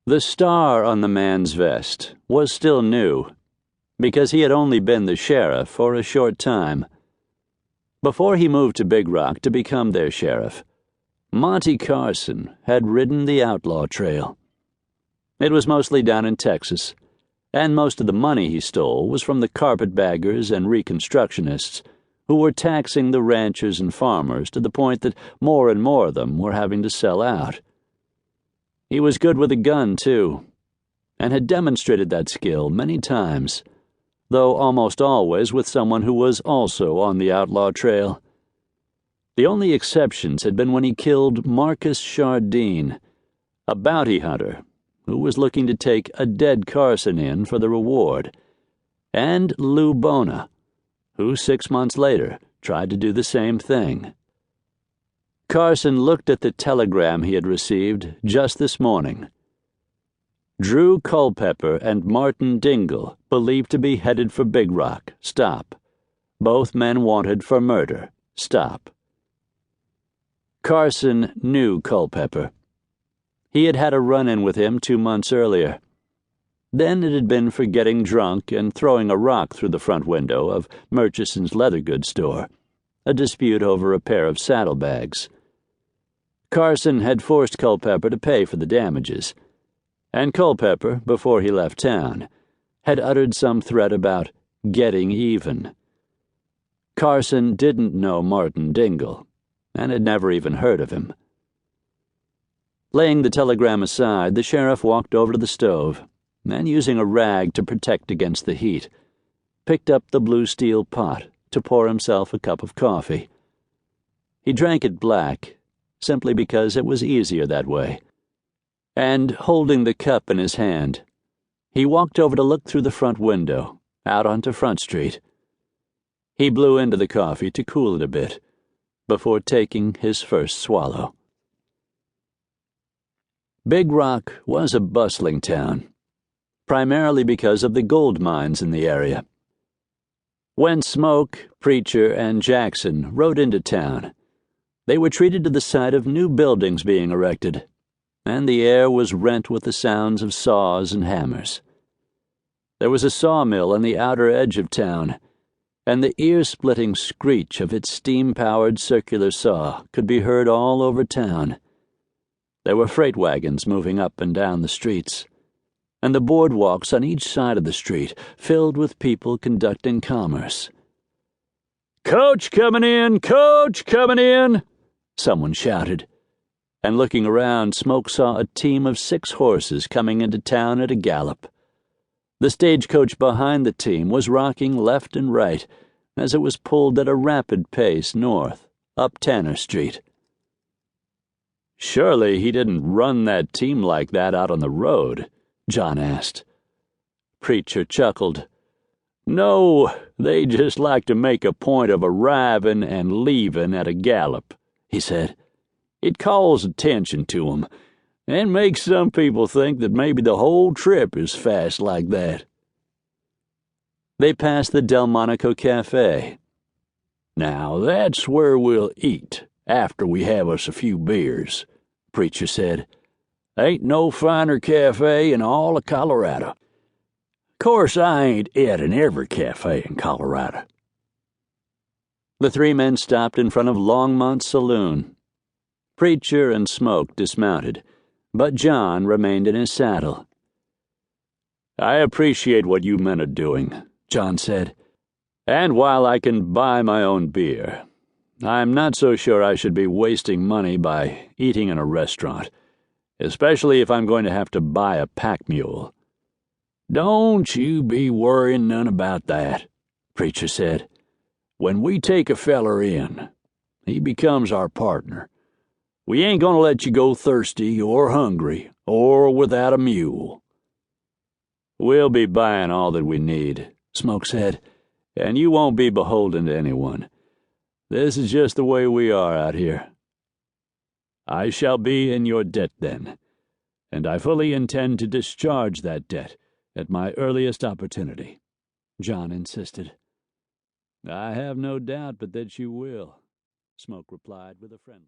The star on the man's vest was still new, because he had only been the sheriff for a short time. Before he moved to Big Rock to become their sheriff, Monty Carson had ridden the outlaw trail. It was mostly down in Texas, and most of the money he stole was from the carpetbaggers and reconstructionists who were taxing the ranchers and farmers to the point that more and more of them were having to sell out. He was good with a gun, too, and had demonstrated that skill many times, though almost always with someone who was also on the outlaw trail. The only exceptions had been when he killed Marcus Chardine, a bounty hunter who was looking to take a dead Carson in for the reward, and Lou Bona, who 6 months later tried to do the same thing. Carson looked at the telegram he had received just this morning. Drew Culpepper and Martin Dingle, believed to be headed for Big Rock, stop. Both men wanted for murder, stop. Carson knew Culpepper. He had had a run-in with him 2 months earlier. Then it had been for getting drunk and throwing a rock through the front window of Murchison's leather goods store, a dispute over a pair of saddlebags. Carson had forced Culpepper to pay for the damages, and Culpepper, before he left town, had uttered some threat about getting even. Carson didn't know Martin Dingle, and had never even heard of him. Laying the telegram aside, the sheriff walked over to the stove, and using a rag to protect against the heat, picked up the blue steel pot to pour himself a cup of coffee. He drank it black, simply because it was easier that way. And, holding the cup in his hand, he walked over to look through the front window, out onto Front Street. He blew into the coffee to cool it a bit, before taking his first swallow. Big Rock was a bustling town, primarily because of the gold mines in the area. When Smoke, Preacher, and Jackson rode into town, they were treated to the sight of new buildings being erected, and the air was rent with the sounds of saws and hammers. There was a sawmill on the outer edge of town, and the ear-splitting screech of its steam-powered circular saw could be heard all over town. There were freight wagons moving up and down the streets, and the boardwalks on each side of the street filled with people conducting commerce. "Coach coming in! Coach coming in!" someone shouted, and looking around, Smoke saw a team of 6 horses coming into town at a gallop. The stagecoach behind the team was rocking left and right as it was pulled at a rapid pace north, up Tanner Street. "Surely he didn't run that team like that out on the road?" John asked. Preacher chuckled. "No, they just like to make a point of arriving and leaving at a gallop," he said. "It calls attention to 'em, and makes some people think that maybe the whole trip is fast like that." They passed the Delmonico Cafe. "Now that's where we'll eat, after we have us a few beers," Preacher said. "Ain't no finer cafe in all of Colorado. Course, I ain't et in every cafe in Colorado." The 3 men stopped in front of Longmont's saloon. Preacher and Smoke dismounted, but John remained in his saddle. "I appreciate what you men are doing," John said. "And while I can buy my own beer, I'm not so sure I should be wasting money by eating in a restaurant, especially if I'm going to have to buy a pack mule." "Don't you be worrying none about that," Preacher said. "When we take a feller in, he becomes our partner. We ain't gonna let you go thirsty or hungry or without a mule." "We'll be buying all that we need," Smoke said, "and you won't be beholden to anyone. This is just the way we are out here." "I shall be in your debt then, and I fully intend to discharge that debt at my earliest opportunity," John insisted. "I have no doubt but that you will," Smoke replied with a friendly